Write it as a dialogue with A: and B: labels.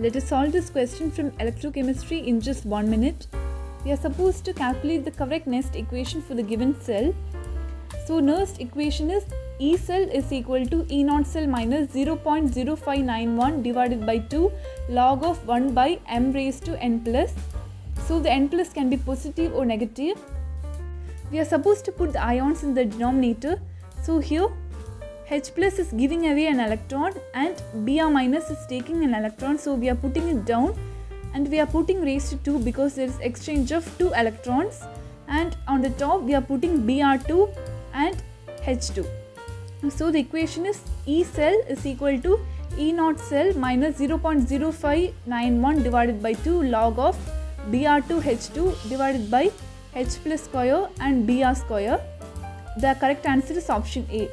A: Let us solve this question from electrochemistry in just 1 minute. We are supposed to calculate the correct Nerst equation for the given cell. So Nerst equation is E cell is equal to E naught cell minus 0.0591 divided by 2 log of 1 by m raised to n plus. So the n plus can be positive or negative. We are supposed to put the ions in the denominator. So here H plus is giving away an electron and Br minus is taking an electron. So we are putting it down and we are putting raised to 2 because there is exchange of 2 electrons, and on the top we are putting Br2 and H2. So the equation is E cell is equal to E naught cell minus 0.0591 divided by 2 log of Br2 H2 divided by H plus square and Br square. The correct answer is option A.